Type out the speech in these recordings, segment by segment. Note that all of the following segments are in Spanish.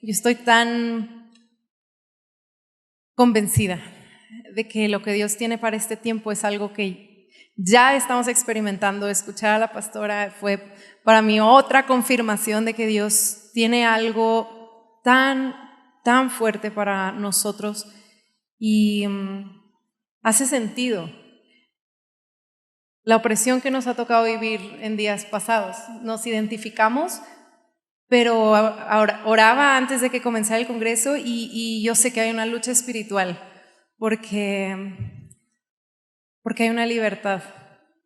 Yo estoy tan convencida de que lo que Dios tiene para este tiempo es algo que ya estamos experimentando. Escuchar a la pastora fue para mí otra confirmación de que Dios tiene algo tan fuerte para nosotros y hace sentido. La opresión que nos ha tocado vivir en días pasados, nos identificamos, pero ahora oraba antes de que comenzara el congreso y yo sé que hay una lucha espiritual porque hay una libertad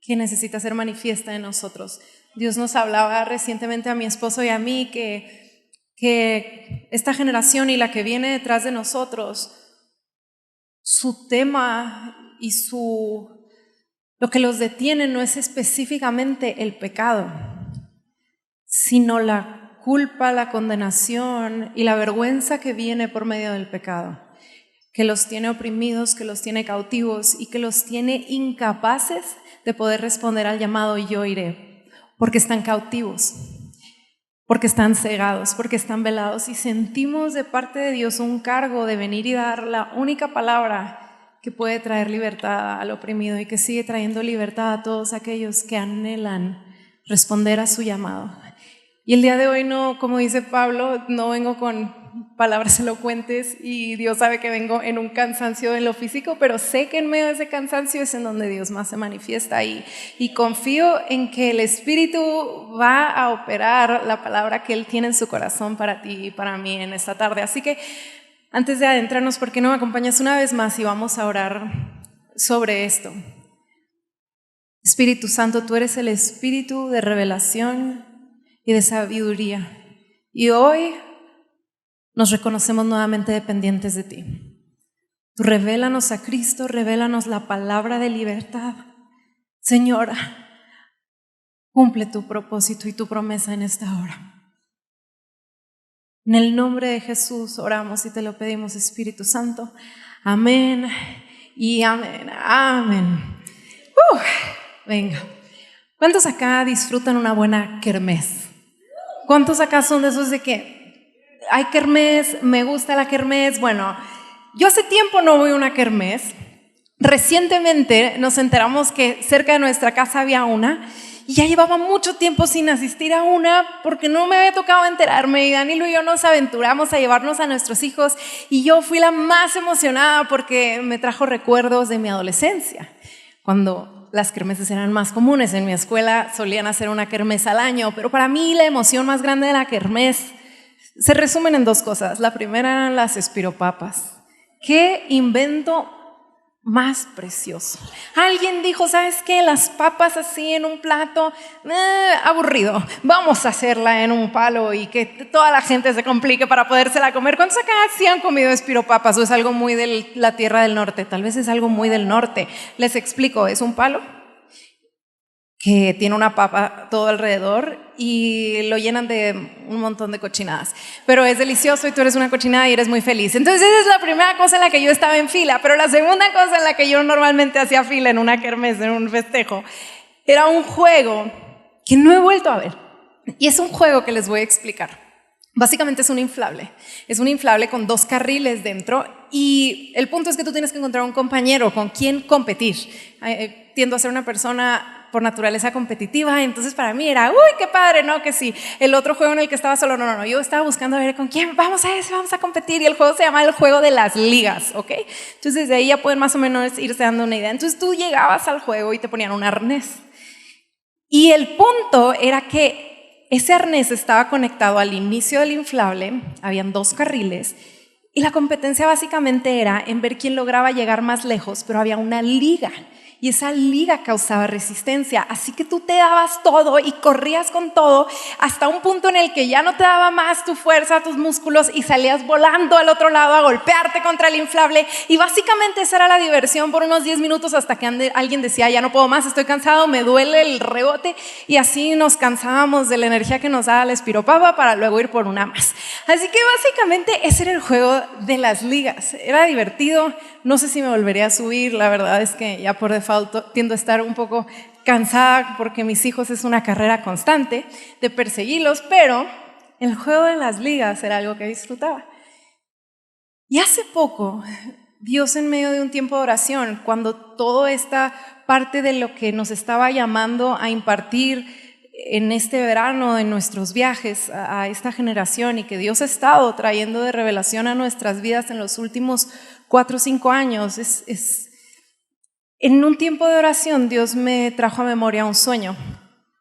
que necesita ser manifiesta en nosotros. Dios nos hablaba recientemente a mi esposo y a mí que esta generación y la que viene detrás de nosotros, su tema y lo que los detiene no es específicamente el pecado, sino la culpa, la condenación y la vergüenza que viene por medio del pecado, que los tiene oprimidos, que los tiene cautivos y que los tiene incapaces de poder responder al llamado yo iré, porque están cautivos, porque están cegados, porque están velados, y sentimos de parte de Dios un cargo de venir y dar la única palabra que puede traer libertad al oprimido y que sigue trayendo libertad a todos aquellos que anhelan responder a su llamado. Y el día de hoy no, como dice Pablo, no vengo con palabras elocuentes y Dios sabe que vengo en un cansancio en lo físico, pero sé que en medio de ese cansancio es en donde Dios más se manifiesta y confío en que el Espíritu va a operar la palabra que Él tiene en su corazón para ti y para mí en esta tarde. Así que antes de adentrarnos, ¿por qué no me acompañas una vez más y vamos a orar sobre esto? Espíritu Santo, tú eres el Espíritu de revelación y de sabiduría, y hoy nos reconocemos nuevamente dependientes de ti. Tú revélanos a Cristo, revélanos la palabra de libertad. Señora, cumple tu propósito y tu promesa en esta hora. En el nombre de Jesús oramos y te lo pedimos, Espíritu Santo. Amén y amén. Amén. Venga. ¿Cuántos acá disfrutan una buena kermés? ¿Cuántos acá son de esos de que hay kermés, me gusta la kermés? Bueno, yo hace tiempo no voy a una kermés. Recientemente nos enteramos que cerca de nuestra casa había una y ya llevaba mucho tiempo sin asistir a una porque no me había tocado enterarme, y Danilo y yo nos aventuramos a llevarnos a nuestros hijos y yo fui la más emocionada porque me trajo recuerdos de mi adolescencia, cuando las kermeses eran más comunes. En mi escuela solían hacer una kermés al año, pero para mí la emoción más grande de la kermés se resumen en dos cosas. La primera eran las espiropapas. ¡Qué invento más precioso! Alguien dijo, ¿sabes qué? Las papas así en un plato, aburrido. Vamos a hacerla en un palo y que toda la gente se complique para podérsela comer. ¿Cuántos acá sí han comido espiropapas o es algo muy de la tierra del norte? Tal vez es algo muy del norte. Les explico, es un palo que tiene una papa todo alrededor y lo llenan de un montón de cochinadas, pero es delicioso y tú eres una cochinada y eres muy feliz. Entonces esa es la primera cosa en la que yo estaba en fila, pero la segunda cosa en la que yo normalmente hacía fila en una kermés, en un festejo, era un juego que no he vuelto a ver, y es un juego que les voy a explicar. Básicamente es un inflable con 2 carriles dentro, y el punto es que tú tienes que encontrar un compañero con quien competir. Tiendo a ser una persona por naturaleza competitiva, entonces para mí era, uy, qué padre, ¿no? Que sí, el otro juego en el que estaba solo, no, yo estaba buscando a ver con quién, vamos a competir, y el juego se llama el juego de las ligas, ¿ok? Entonces desde ahí ya pueden más o menos irse dando una idea. Entonces tú llegabas al juego y te ponían un arnés, y el punto era que ese arnés estaba conectado al inicio del inflable, habían 2 carriles, y la competencia básicamente era en ver quién lograba llegar más lejos, pero había una liga. Y esa liga causaba resistencia, así que tú te dabas todo y corrías con todo hasta un punto en el que ya no te daba más tu fuerza, tus músculos, y salías volando al otro lado a golpearte contra el inflable. Y básicamente esa era la diversión por unos 10 minutos hasta que alguien decía, ya no puedo más, estoy cansado, me duele el rebote, y así nos cansábamos de la energía que nos daba la espiropapa para luego ir por una más. Así que básicamente ese era el juego de las ligas. Era divertido, no sé si me volvería a subir, la verdad es que ya por default tiendo a estar un poco cansada porque mis hijos es una carrera constante de perseguirlos, pero el juego de las ligas era algo que disfrutaba. Y hace poco, Dios en medio de un tiempo de oración, cuando toda esta parte de lo que nos estaba llamando a impartir en este verano, en nuestros viajes a esta generación, y que Dios ha estado trayendo de revelación a nuestras vidas en los últimos 4 o 5 años, en un tiempo de oración Dios me trajo a memoria un sueño.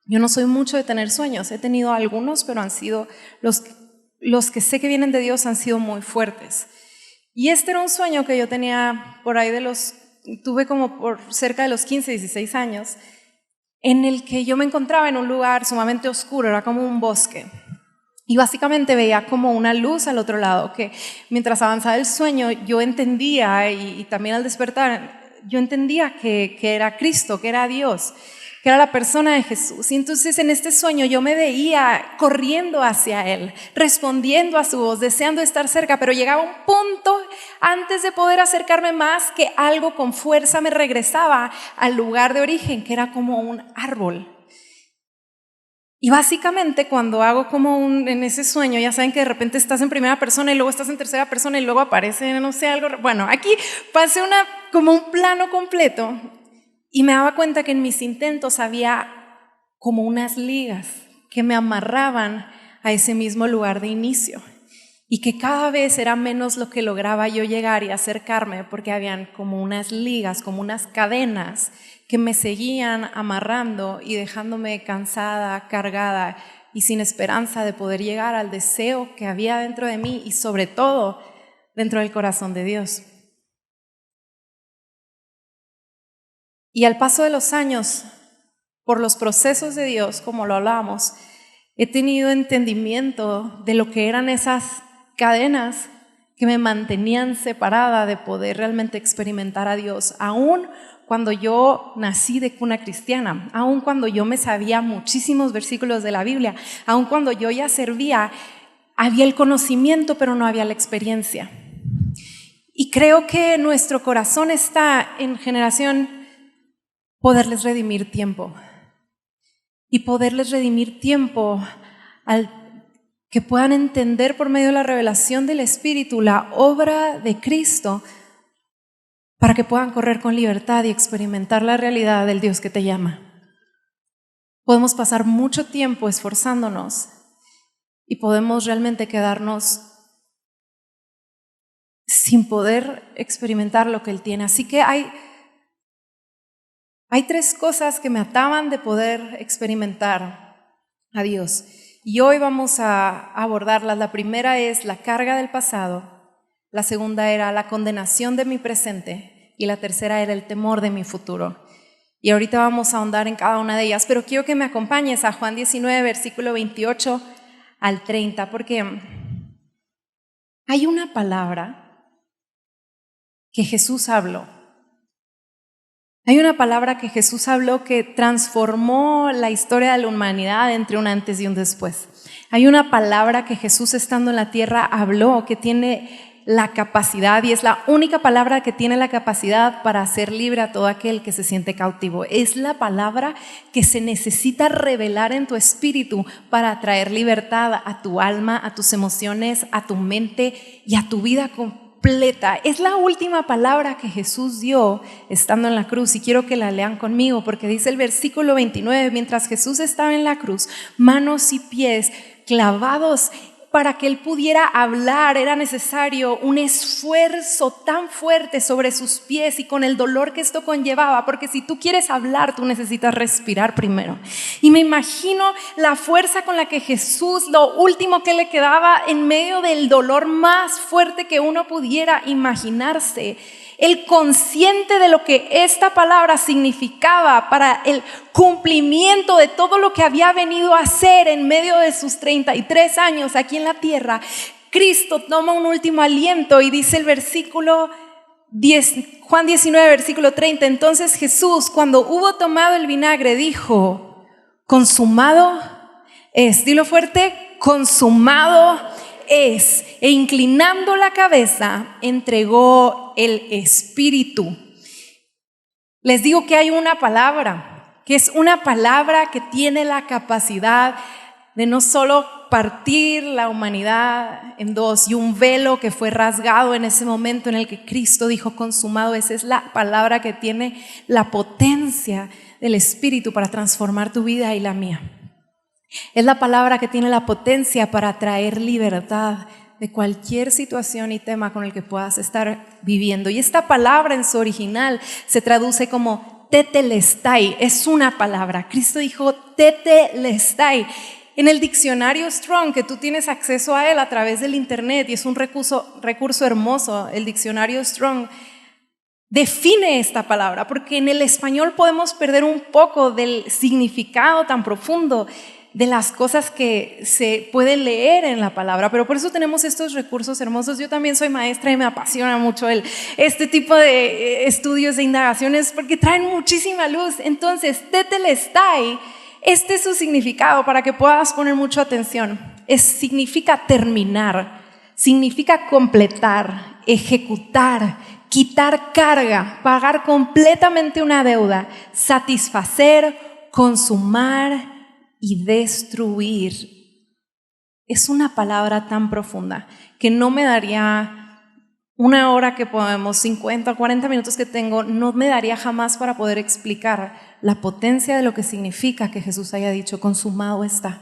Yo no soy mucho de tener sueños, he tenido algunos, pero han sido los que sé que vienen de Dios han sido muy fuertes. Y este era un sueño que yo tenía por ahí tuve como por cerca de los 15, 16 años, en el que yo me encontraba en un lugar sumamente oscuro, era como un bosque. Y básicamente veía como una luz al otro lado, que mientras avanzaba el sueño yo entendía, y también al despertar, yo entendía que era Cristo, que era Dios, que era la persona de Jesús. Y entonces en este sueño yo me veía corriendo hacia Él, respondiendo a su voz, deseando estar cerca, pero llegaba un punto antes de poder acercarme más que algo con fuerza me regresaba al lugar de origen, que era como un árbol. Y básicamente cuando hago en ese sueño, ya saben que de repente estás en primera persona y luego estás en tercera persona y luego aparece, no sé, algo. Bueno, aquí pasé como un plano completo. Y me daba cuenta que en mis intentos había como unas ligas que me amarraban a ese mismo lugar de inicio, y que cada vez era menos lo que lograba yo llegar y acercarme, porque habían como unas ligas, como unas cadenas que me seguían amarrando y dejándome cansada, cargada y sin esperanza de poder llegar al deseo que había dentro de mí y sobre todo dentro del corazón de Dios. Y al paso de los años, por los procesos de Dios, como lo hablábamos, he tenido entendimiento de lo que eran esas cadenas que me mantenían separada de poder realmente experimentar a Dios, aún cuando yo nací de cuna cristiana, aún cuando yo me sabía muchísimos versículos de la Biblia, aún cuando yo ya servía, había el conocimiento, pero no había la experiencia. Y creo que nuestro corazón está en generación poderles redimir tiempo, y poderles redimir tiempo al que puedan entender por medio de la revelación del Espíritu la obra de Cristo, para que puedan correr con libertad y experimentar la realidad del Dios que te llama. Podemos pasar mucho tiempo esforzándonos y podemos realmente quedarnos sin poder experimentar lo que Él tiene. Así que hay 3 cosas que me ataban de poder experimentar a Dios, y hoy vamos a abordarlas. La primera es la carga del pasado, la segunda era la condenación de mi presente, y la tercera era el temor de mi futuro. Y ahorita vamos a ahondar en cada una de ellas, pero quiero que me acompañes a Juan 19, versículo 28 al 30, porque hay una palabra que Jesús habló. Hay una palabra que Jesús habló que transformó la historia de la humanidad entre un antes y un después. Hay una palabra que Jesús, estando en la tierra, habló, que tiene la capacidad, y es la única palabra que tiene la capacidad para hacer libre a todo aquel que se siente cautivo. Es la palabra que se necesita revelar en tu espíritu para traer libertad a tu alma, a tus emociones, a tu mente y a tu vida completa. Es la última palabra que Jesús dio estando en la cruz, y quiero que la lean conmigo, porque dice el versículo 29, mientras Jesús estaba en la cruz, manos y pies clavados para que Él pudiera hablar, era necesario un esfuerzo tan fuerte sobre sus pies, y con el dolor que esto conllevaba, porque si tú quieres hablar, tú necesitas respirar primero. Y me imagino la fuerza con la que Jesús, lo último que le quedaba en medio del dolor más fuerte que uno pudiera imaginarse, el consciente de lo que esta palabra significaba para el cumplimiento de todo lo que había venido a hacer en medio de sus 33 años aquí en la tierra, Cristo toma un último aliento y dice el versículo 10, Juan 19, versículo 30, entonces Jesús, cuando hubo tomado el vinagre, dijo, consumado es, dilo fuerte, consumado es, e inclinando la cabeza, entregó el Espíritu. Les digo que hay una palabra, que es una palabra que tiene la capacidad de no solo partir la humanidad en dos y un velo que fue rasgado en ese momento en el que Cristo dijo consumado. Esa es la palabra que tiene la potencia del Espíritu para transformar tu vida y la mía. Es la palabra que tiene la potencia para traer libertad de cualquier situación y tema con el que puedas estar viviendo. Y esta palabra en su original se traduce como tetelestai. Es una palabra. Cristo dijo tetelestai. En el diccionario Strong, que tú tienes acceso a él a través del internet, y es un recurso hermoso, el diccionario Strong define esta palabra, porque en el español podemos perder un poco del significado tan profundo de las cosas que se pueden leer en la palabra, pero por eso tenemos estos recursos hermosos. Yo también soy maestra y me apasiona mucho este tipo de estudios e indagaciones porque traen muchísima luz. Entonces, tetelestai, este es su significado para que puedas poner mucha atención. Significa terminar, significa completar, ejecutar, quitar carga, pagar completamente una deuda, satisfacer, consumar y destruir. Es una palabra tan profunda que no me daría una hora que podemos, 50 o 40 minutos que tengo, no me daría jamás para poder explicar la potencia de lo que significa que Jesús haya dicho consumado está.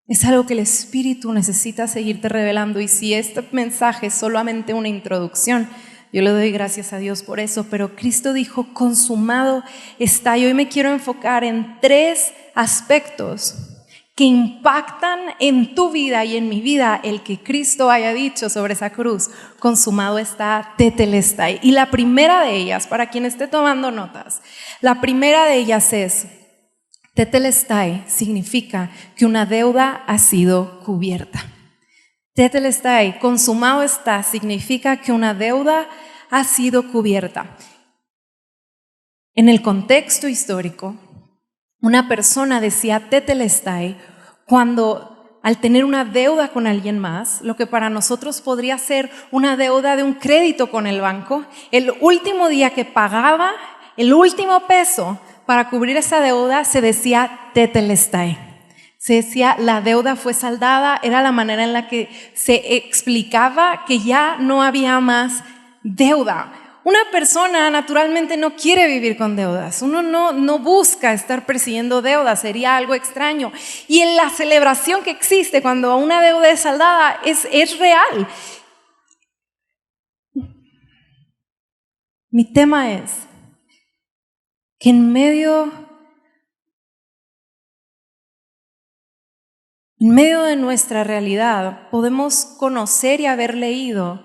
Es algo que el Espíritu necesita seguirte revelando, y si este mensaje es solamente una introducción, yo le doy gracias a Dios por eso, pero Cristo dijo consumado está. Y hoy me quiero enfocar en 3 aspectos que impactan en tu vida y en mi vida el que Cristo haya dicho sobre esa cruz, consumado está, tetelestai. Y la primera de ellas, para quien esté tomando notas, la primera de ellas es, tetelestai significa que una deuda ha sido cubierta. Tetelestai, consumado está, significa que una deuda ha sido cubierta. En el contexto histórico, una persona decía tetelestai cuando al tener una deuda con alguien más, lo que para nosotros podría ser una deuda de un crédito con el banco, el último día que pagaba, el último peso para cubrir esa deuda, se decía tetelestai. Se decía la deuda fue saldada, era la manera en la que se explicaba que ya no había más deuda. Una persona naturalmente no quiere vivir con deudas, uno no busca estar persiguiendo deudas, sería algo extraño. Y en la celebración que existe cuando una deuda es saldada es real. Mi tema es que en medio de nuestra realidad podemos conocer y haber leído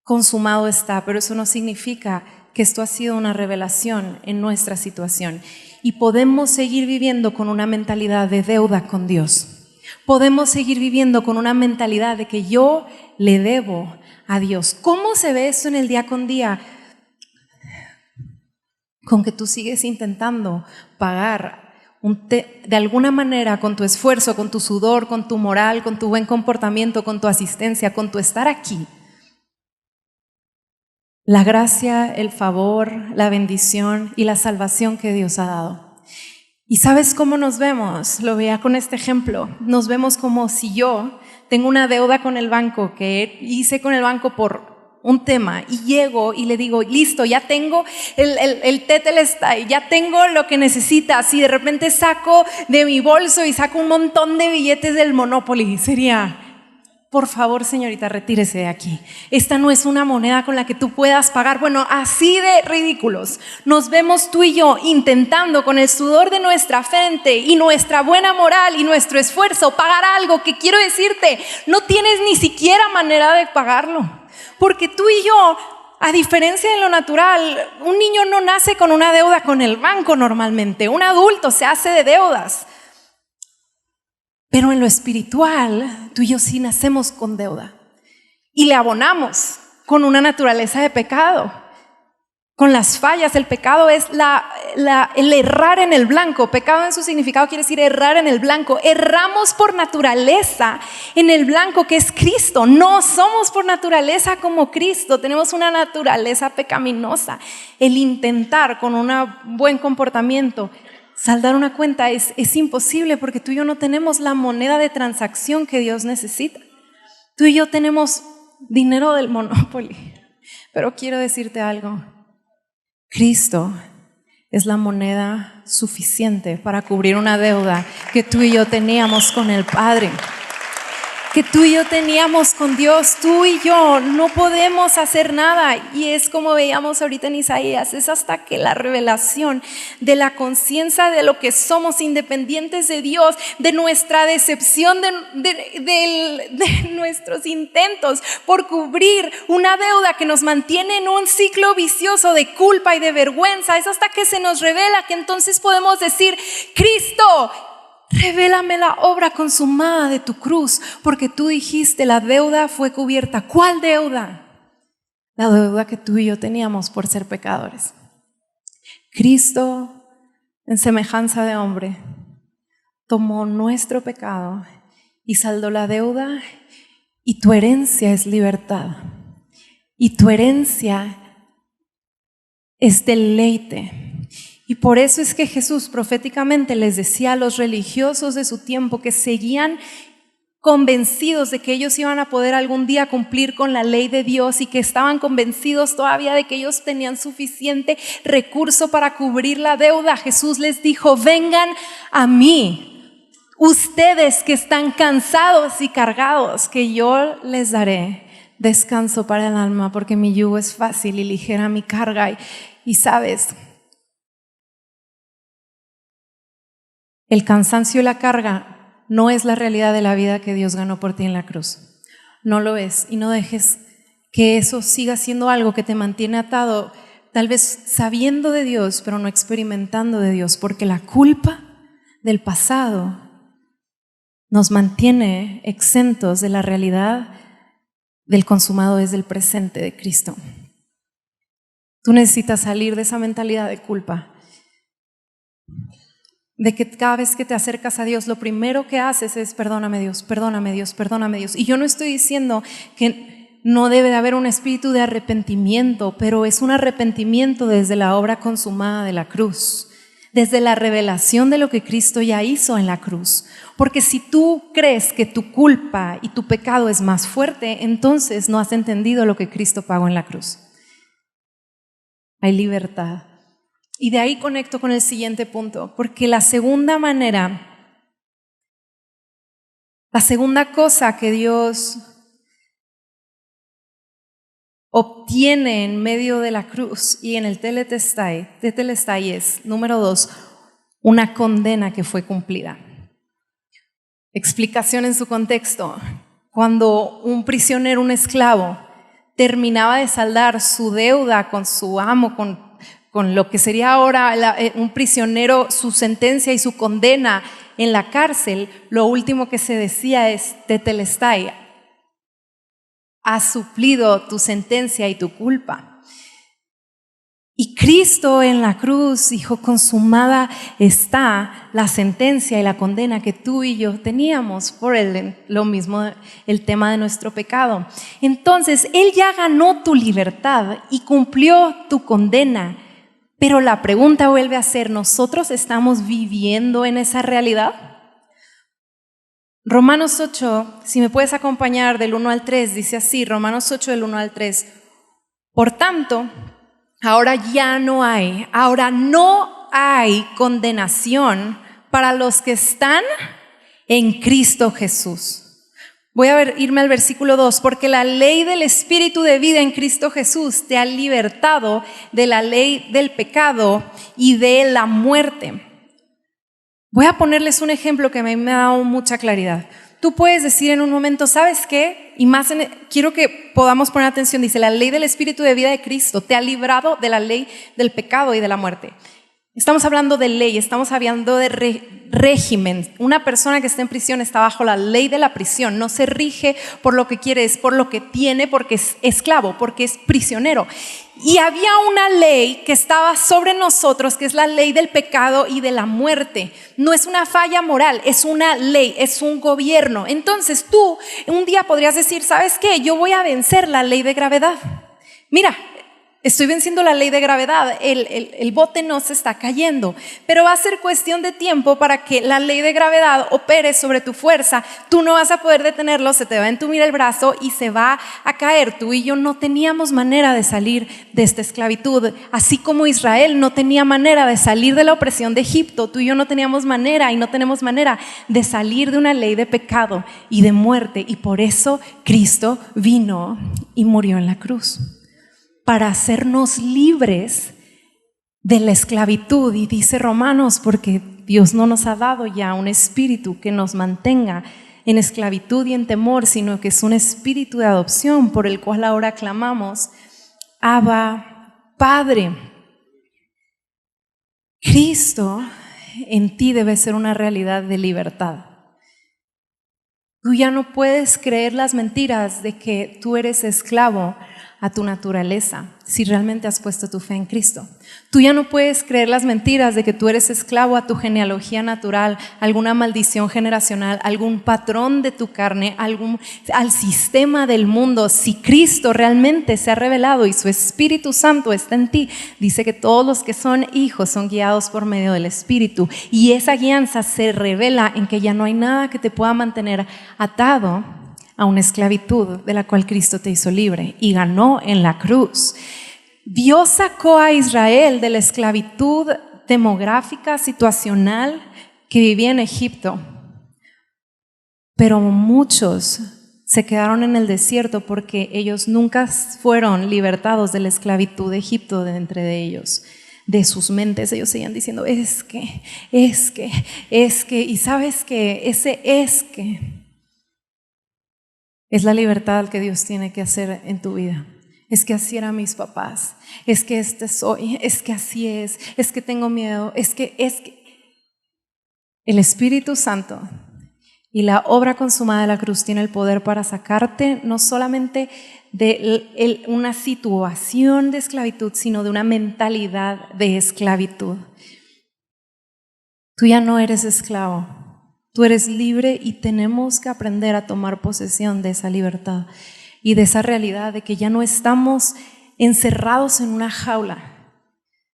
consumado está, pero eso no significa que esto ha sido una revelación en nuestra situación. Y podemos seguir viviendo con una mentalidad de deuda con Dios. Podemos seguir viviendo con una mentalidad de que yo le debo a Dios. ¿Cómo se ve esto en el día con día? Con que tú sigues intentando pagar de alguna manera con tu esfuerzo, con tu sudor, con tu moral, con tu buen comportamiento, con tu asistencia, con tu estar aquí. La gracia, el favor, la bendición y la salvación que Dios ha dado. ¿Y sabes cómo nos vemos? Lo veía con este ejemplo. Nos vemos como si yo tengo una deuda con el banco que hice con el banco por un tema y llego y le digo, listo, ya tengo el tetelestai, ya tengo lo que necesitas, y de repente saco de mi bolso y saco un montón de billetes del Monopoly. Sería, por favor, señorita, retírese de aquí. Esta no es una moneda con la que tú puedas pagar. Bueno, así de ridículos nos vemos tú y yo intentando con el sudor de nuestra frente y nuestra buena moral y nuestro esfuerzo pagar algo que, quiero decirte, no tienes ni siquiera manera de pagarlo. Porque tú y yo, a diferencia de lo natural, un niño no nace con una deuda con el banco normalmente. Un adulto se hace de deudas. Pero en lo espiritual, tú y yo sí nacemos con deuda. Y le abonamos con una naturaleza de pecado. Con las fallas, el pecado es el errar en el blanco. Pecado en su significado quiere decir errar en el blanco. Erramos por naturaleza en el blanco que es Cristo. No somos por naturaleza como Cristo. Tenemos una naturaleza pecaminosa. El intentar con un buen comportamiento Saldar una cuenta es imposible porque tú y yo no tenemos la moneda de transacción que Dios necesita. Tú y yo tenemos dinero del Monopoly. Pero quiero decirte algo. Cristo es la moneda suficiente para cubrir una deuda que tú y yo teníamos con el Padre, que tú y yo teníamos con Dios. Tú y yo no podemos hacer nada, y es como veíamos ahorita en Isaías, es hasta que la revelación de la conciencia de lo que somos independientes de Dios, de nuestra decepción, de nuestros intentos por cubrir una deuda que nos mantiene en un ciclo vicioso de culpa y de vergüenza, es hasta que se nos revela que entonces podemos decir: Cristo, revélame la obra consumada de tu cruz, porque tú dijiste la deuda fue cubierta. ¿Cuál deuda? La deuda que tú y yo teníamos por ser pecadores. Cristo, en semejanza de hombre, tomó nuestro pecado y saldó la deuda, y tu herencia es libertad, y tu herencia es deleite. Y por eso es que Jesús proféticamente les decía a los religiosos de su tiempo, que seguían convencidos de que ellos iban a poder algún día cumplir con la ley de Dios, y que estaban convencidos todavía de que ellos tenían suficiente recurso para cubrir la deuda. Jesús les dijo: vengan a mí, ustedes que están cansados y cargados, que yo les daré descanso para el alma, porque mi yugo es fácil y ligera mi carga. Y sabes, el cansancio y la carga no es la realidad de la vida que Dios ganó por ti en la cruz. No lo es. Y no dejes que eso siga siendo algo que te mantiene atado, tal vez sabiendo de Dios, pero no experimentando de Dios, porque la culpa del pasado nos mantiene exentos de la realidad del consumado desde el presente de Cristo. Tú necesitas salir de esa mentalidad de culpa, de que cada vez que te acercas a Dios, lo primero que haces es: perdóname Dios, perdóname Dios, perdóname Dios. Y yo no estoy diciendo que no debe de haber un espíritu de arrepentimiento, pero es un arrepentimiento desde la obra consumada de la cruz, desde la revelación de lo que Cristo ya hizo en la cruz. Porque si tú crees que tu culpa y tu pecado es más fuerte, entonces no has entendido lo que Cristo pagó en la cruz. Hay libertad. Y de ahí conecto con el siguiente punto, porque la segunda cosa que Dios obtiene en medio de la cruz y en el tetelestai es, número 2, una condena que fue cumplida. Explicación en su contexto: cuando un prisionero, un esclavo, terminaba de saldar su deuda con su amo, con lo que sería ahora un prisionero, su sentencia y su condena en la cárcel, lo último que se decía es: tetelestai, has suplido tu sentencia y tu culpa. Y Cristo en la cruz dijo: consumada está la sentencia y la condena que tú y yo teníamos por lo mismo, el tema de nuestro pecado. Entonces Él ya ganó tu libertad y cumplió tu condena. Pero la pregunta vuelve a ser: ¿nosotros estamos viviendo en esa realidad? Romanos 8, si me puedes acompañar del 1 al 3, dice así, Romanos 8 del 1 al 3. Por tanto, ahora no hay condenación para los que están en Cristo Jesús. Voy a irme al versículo 2, porque la ley del Espíritu de vida en Cristo Jesús te ha libertado de la ley del pecado y de la muerte. Voy a ponerles un ejemplo que a mí me ha dado mucha claridad. Tú puedes decir en un momento: ¿sabes qué? Y más quiero que podamos poner atención. Dice: la ley del Espíritu de vida de Cristo te ha librado de la ley del pecado y de la muerte. Estamos hablando de ley, estamos hablando de régimen. Una persona que está en prisión está bajo la ley de la prisión. No se rige por lo que quiere, es por lo que tiene, porque es esclavo, porque es prisionero. Y había una ley que estaba sobre nosotros, que es la ley del pecado y de la muerte. No es una falla moral, es una ley, es un gobierno. Entonces tú un día podrías decir: ¿sabes qué? Yo voy a vencer la ley de gravedad. Mira, Estoy venciendo la ley de gravedad, el bote no se está cayendo, pero va a ser cuestión de tiempo para que la ley de gravedad opere sobre tu fuerza. Tú no vas a poder detenerlo, se te va a entumir el brazo y se va a caer. Tú y yo no teníamos manera de salir de esta esclavitud, así como Israel no tenía manera de salir de la opresión de Egipto. Tú y yo no teníamos manera y no tenemos manera de salir de una ley de pecado y de muerte, y por eso Cristo vino y murió en la cruz, para hacernos libres de la esclavitud. Y dice Romanos, porque Dios no nos ha dado ya un espíritu que nos mantenga en esclavitud y en temor, sino que es un espíritu de adopción por el cual ahora clamamos, Abba, Padre. Cristo en ti debe ser una realidad de libertad. Tú ya no puedes creer las mentiras de que tú eres esclavo a tu naturaleza si realmente has puesto tu fe en Cristo. Tú ya no puedes creer las mentiras de que tú eres esclavo a tu genealogía natural, alguna maldición generacional, algún patrón de tu carne, al sistema del mundo. Si Cristo realmente se ha revelado y su Espíritu Santo está en ti, dice que todos los que son hijos son guiados por medio del Espíritu, y esa guianza se revela en que ya no hay nada que te pueda mantener atado a una esclavitud de la cual Cristo te hizo libre y ganó en la cruz. Dios sacó a Israel de la esclavitud demográfica, situacional que vivía en Egipto, pero muchos se quedaron en el desierto porque ellos nunca fueron libertados de la esclavitud de Egipto de entre de ellos. De sus mentes ellos seguían diciendo es que, y sabes que ese es que es la libertad que Dios tiene que hacer en tu vida. Es que así eran mis papás, es que soy, es que así es que tengo miedo, es que el Espíritu Santo y la obra consumada de la cruz tiene el poder para sacarte no solamente de una situación de esclavitud, sino de una mentalidad de esclavitud. Tú ya no eres esclavo. Tú eres libre y tenemos que aprender a tomar posesión de esa libertad y de esa realidad de que ya no estamos encerrados en una jaula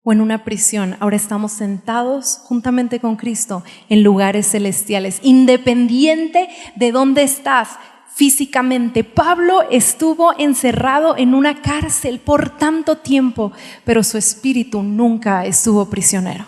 o en una prisión. Ahora estamos sentados juntamente con Cristo en lugares celestiales, independiente de dónde estás físicamente. Pablo estuvo encerrado en una cárcel por tanto tiempo, pero su espíritu nunca estuvo prisionero,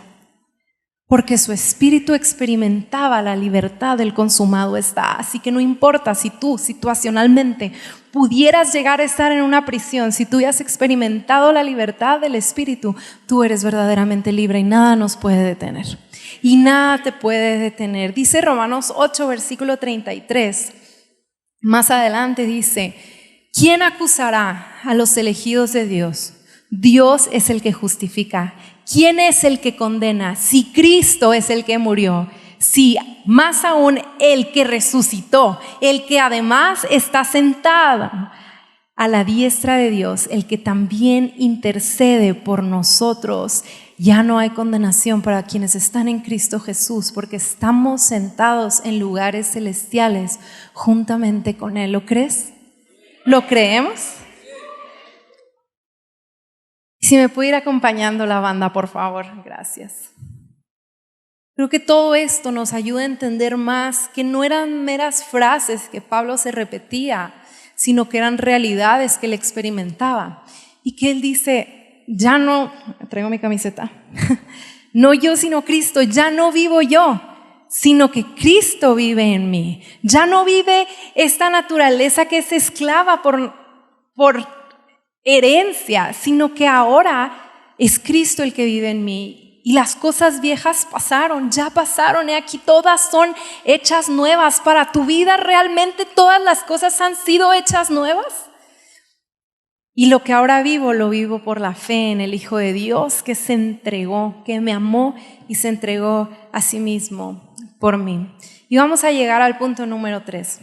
porque su espíritu experimentaba la libertad del consumado está. Así que no importa si tú situacionalmente pudieras llegar a estar en una prisión, si tú ya has experimentado la libertad del espíritu, tú eres verdaderamente libre y nada nos puede detener. Y nada te puede detener. Dice Romanos 8, versículo 33. Más adelante dice, ¿quién acusará a los elegidos de Dios? Dios es el que justifica. ¿Quién es el que condena? Si Cristo es el que murió, si más aún el que resucitó, el que además está sentado a la diestra de Dios, el que también intercede por nosotros. Ya no hay condenación para quienes están en Cristo Jesús, porque estamos sentados en lugares celestiales juntamente con Él. ¿Lo crees? ¿Lo creemos? Si me puede ir acompañando la banda, por favor, gracias. Creo que todo esto nos ayuda a entender más que no eran meras frases que Pablo se repetía, sino que eran realidades que él experimentaba. Y que él dice, ya no, traigo mi camiseta, no yo sino Cristo, ya no vivo yo, sino que Cristo vive en mí. Ya no vive esta naturaleza que es esclava por herencia, sino que ahora es Cristo el que vive en mí. Y las cosas viejas pasaron, ya pasaron, y aquí todas son hechas nuevas. Para tu vida realmente todas las cosas han sido hechas nuevas. Y lo que ahora vivo, lo vivo por la fe en el Hijo de Dios que se entregó, que me amó y se entregó a sí mismo por mí. Y vamos a llegar al punto número 3.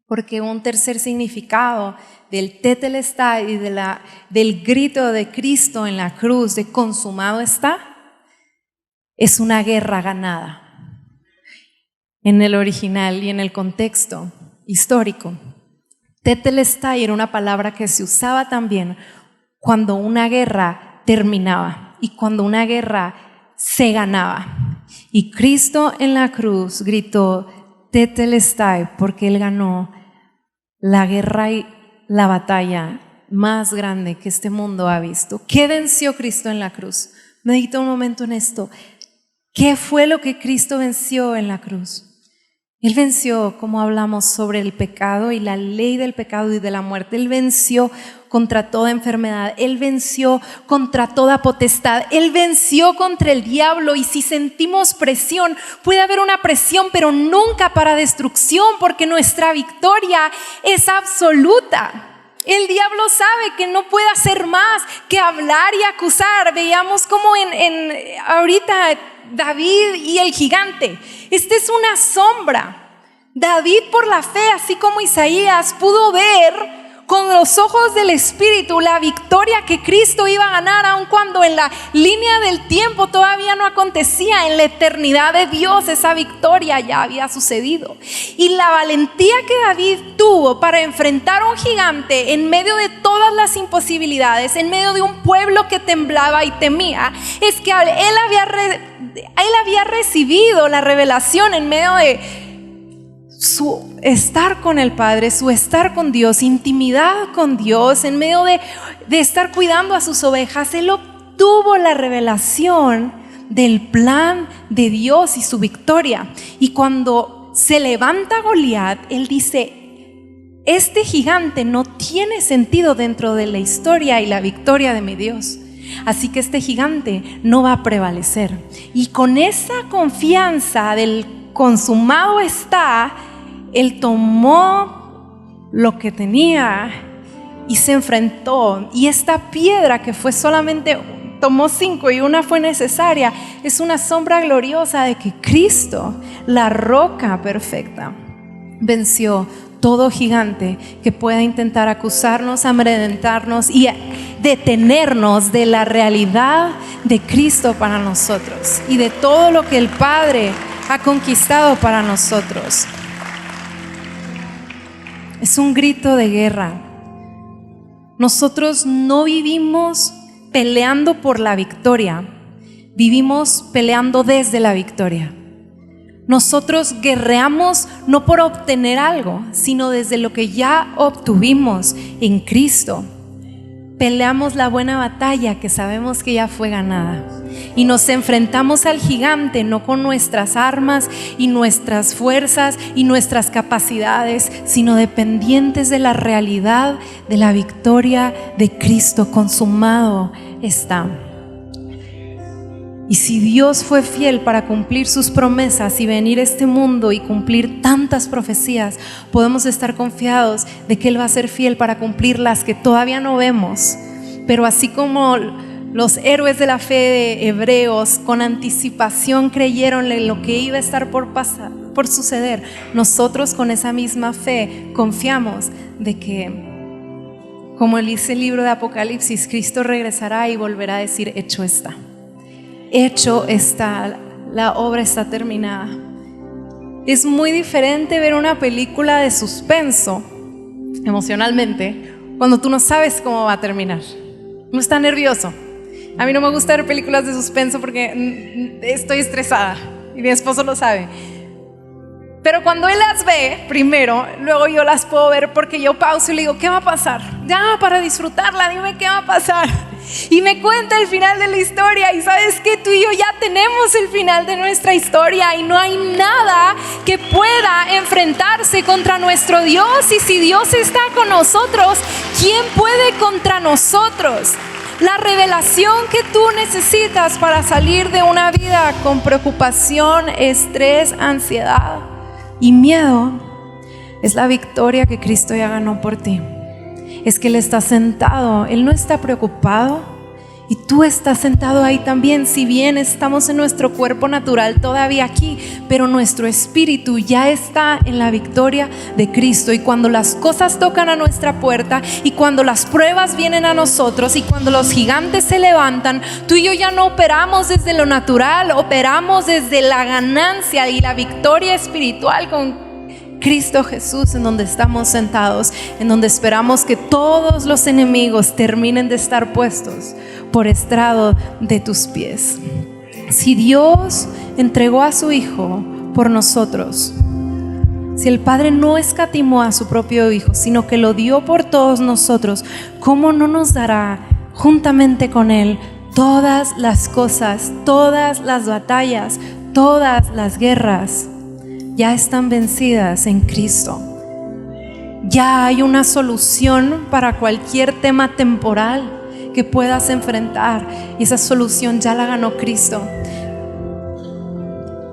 Porque un tercer significado del tetelestai y del grito de Cristo en la cruz de consumado está, es una guerra ganada. En el original y en el contexto histórico, tetelestai era una palabra que se usaba también cuando una guerra terminaba y cuando una guerra se ganaba. Y Cristo en la cruz gritó Tetelestai, porque Él ganó la guerra y la batalla más grande que este mundo ha visto. ¿Qué venció Cristo en la cruz? Medita un momento en esto. ¿Qué fue lo que Cristo venció en la cruz? Él venció, como hablamos, sobre el pecado y la ley del pecado y de la muerte. Él venció contra toda enfermedad. Él venció contra toda potestad. Él venció contra el diablo. Y si sentimos presión, puede haber una presión, pero nunca para destrucción, porque nuestra victoria es absoluta. El diablo sabe que no puede hacer más que hablar y acusar. Veíamos como ahorita David y el gigante. Esta es una sombra. David, por la fe, así como Isaías, pudo ver con los ojos del Espíritu la victoria que Cristo iba a ganar, aun cuando en la línea del tiempo todavía no acontecía. En la eternidad de Dios esa victoria ya había sucedido. Y la valentía que David tuvo para enfrentar a un gigante en medio de todas las imposibilidades, en medio de un pueblo que temblaba y temía, es que él había recibido la revelación en medio de su estar con el Padre, su estar con Dios, intimidad con Dios, en medio de estar cuidando a sus ovejas. Él obtuvo la revelación del plan de Dios y su victoria. Y cuando se levanta Goliat, él dice: este gigante no tiene sentido dentro de la historia y la victoria de mi Dios. Así que este gigante no va a prevalecer. Y con esa confianza del consumado está, él tomó lo que tenía y se enfrentó. Y esta piedra que fue solamente, tomó 5 y una fue necesaria, es una sombra gloriosa de que Cristo, la roca perfecta, venció todo gigante que pueda intentar acusarnos, amedrentarnos y detenernos de la realidad de Cristo para nosotros y de todo lo que el Padre ha conquistado para nosotros. Es un grito de guerra. Nosotros no vivimos peleando por la victoria, vivimos peleando desde la victoria. Nosotros guerreamos no por obtener algo, sino desde lo que ya obtuvimos en Cristo. Peleamos la buena batalla que sabemos que ya fue ganada. Y nos enfrentamos al gigante no con nuestras armas y nuestras fuerzas y nuestras capacidades, sino dependientes de la realidad de la victoria de Cristo. Consumado está. Y si Dios fue fiel para cumplir sus promesas y venir a este mundo y cumplir tantas profecías, podemos estar confiados de que Él va a ser fiel para cumplir las que todavía no vemos. Pero así como los héroes de la fe de Hebreos con anticipación creyeron en lo que iba a estar por suceder, nosotros con esa misma fe confiamos de que, como dice el libro de Apocalipsis, Cristo regresará y volverá a decir: hecho está. Hecho está, la obra está terminada. Es muy diferente ver una película de suspenso emocionalmente cuando tú no sabes cómo va a terminar. Uno está nervioso. A mí no me gusta ver películas de suspenso porque estoy estresada y mi esposo lo sabe. Pero cuando él las ve primero, luego yo las puedo ver porque yo pauso y le digo: ¿qué va a pasar? Ya, para disfrutarla, dime qué va a pasar. Y me cuenta el final de la historia. Y sabes que tú y yo ya tenemos el final de nuestra historia y no hay nada que pueda enfrentarse contra nuestro Dios. Y si Dios está con nosotros, ¿quién puede contra nosotros? La revelación que tú necesitas para salir de una vida con preocupación, estrés, ansiedad y miedo es la victoria que Cristo ya ganó por ti. Es que Él está sentado, Él no está preocupado y tú estás sentado ahí también. Si bien estamos en nuestro cuerpo natural todavía aquí, pero nuestro espíritu ya está en la victoria de Cristo. Y cuando las cosas tocan a nuestra puerta y cuando las pruebas vienen a nosotros y cuando los gigantes se levantan, tú y yo ya no operamos desde lo natural, operamos desde la ganancia y la victoria espiritual Cristo Jesús, en donde estamos sentados, en donde esperamos que todos los enemigos terminen de estar puestos por estrado de tus pies. Si Dios entregó a su Hijo por nosotros, si el Padre no escatimó a su propio Hijo, sino que lo dio por todos nosotros, ¿cómo no nos dará juntamente con Él todas las cosas, todas las batallas, todas las guerras? Ya están vencidas en Cristo. Ya hay una solución para cualquier tema temporal que puedas enfrentar, y esa solución ya la ganó Cristo.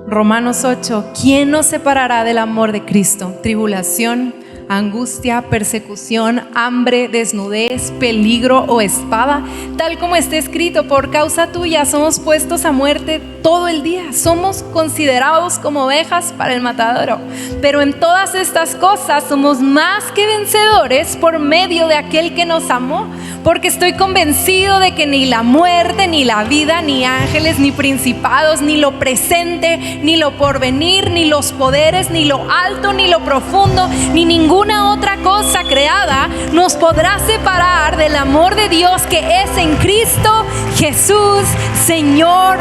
Romanos 8, ¿quién nos separará del amor de Cristo? Tribulación, angustia, persecución, hambre, desnudez, peligro o espada. Tal como está escrito, por causa tuya somos puestos a muerte todo el día. Somos considerados como ovejas para el matadero. Pero en todas estas cosas somos más que vencedores por medio de aquel que nos amó. Porque estoy convencido de que ni la muerte, ni la vida, ni ángeles, ni principados, ni lo presente, ni lo porvenir, ni los poderes, ni lo alto, ni lo profundo, ni ninguna otra cosa creada nos podrá separar del amor de Dios que es en Cristo Jesús, Señor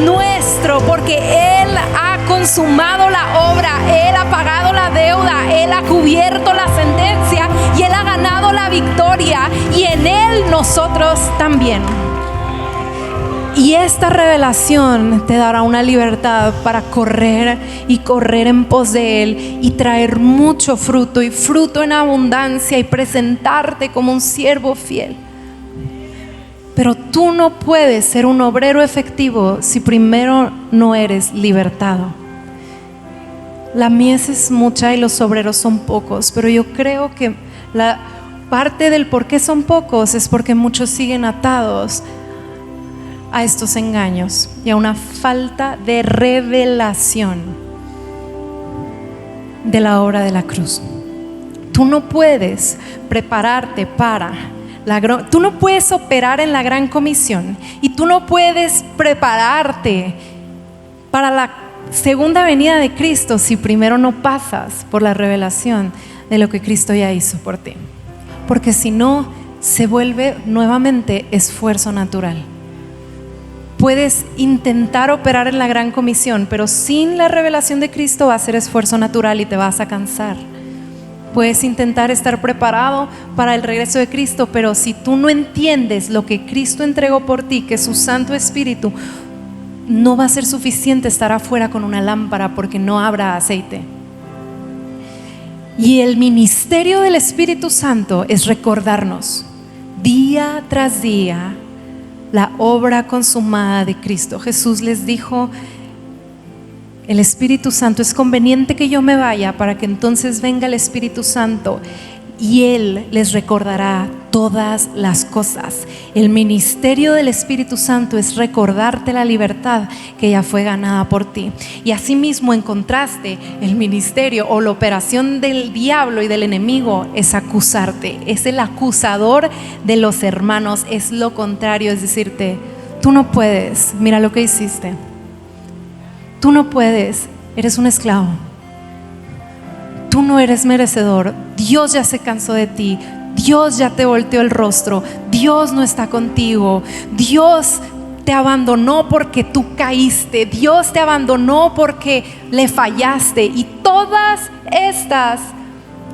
nuestro. Porque Él ha consumado la obra, Él ha pagado la deuda, Él ha cubierto la sentencia y Él ha ganado la victoria, y en Él nosotros también. Y esta revelación te dará una libertad para correr y correr en pos de Él y traer mucho fruto, y fruto en abundancia, y presentarte como un siervo fiel. Pero tú no puedes ser un obrero efectivo si primero no eres libertado. La mies es mucha y los obreros son pocos, pero yo creo que la parte del por qué son pocos es porque muchos siguen atados a estos engaños y a una falta de revelación de la obra de la cruz. Tú no puedes prepararte para tú no puedes operar en la gran comisión, y tú no puedes prepararte para la segunda venida de Cristo si primero no pasas por la revelación de lo que Cristo ya hizo por ti. Porque si no, se vuelve nuevamente esfuerzo natural. Puedes intentar operar en la gran comisión, pero sin la revelación de Cristo va a ser esfuerzo natural y te vas a cansar. Puedes intentar estar preparado para el regreso de Cristo, pero si tú no entiendes lo que Cristo entregó por ti, que es su Santo Espíritu, no va a ser suficiente estar afuera con una lámpara, porque no habrá aceite. Y el ministerio del Espíritu Santo es recordarnos día tras día la obra consumada de Cristo. Jesús les dijo: el Espíritu Santo, es conveniente que yo me vaya para que entonces venga el Espíritu Santo y Él les recordará todas las cosas. El ministerio del Espíritu Santo es recordarte la libertad que ya fue ganada por ti. Y asimismo, en contraste, el ministerio o la operación del diablo y del enemigo es acusarte. Es el acusador de los hermanos, es lo contrario, es decirte: tú no puedes, mira lo que hiciste. Tú no puedes, eres un esclavo. Tú no eres merecedor. Dios ya se cansó de ti. Dios ya te volteó el rostro. Dios no está contigo. Dios te abandonó porque tú caíste. Dios te abandonó porque le fallaste. Y todas estas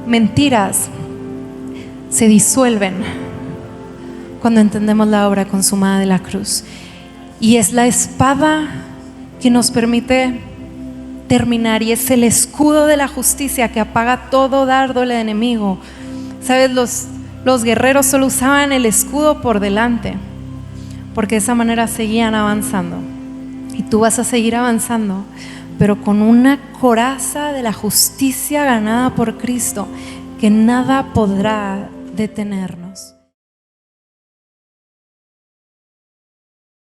mentiras se disuelven cuando entendemos la obra consumada de la cruz. Y es la espada que nos permite terminar, y es el escudo de la justicia que apaga todo dardo del enemigo. Sabes, los guerreros solo usaban el escudo por delante, porque de esa manera seguían avanzando, y tú vas a seguir avanzando, pero con una coraza de la justicia ganada por Cristo, que nada podrá detenernos.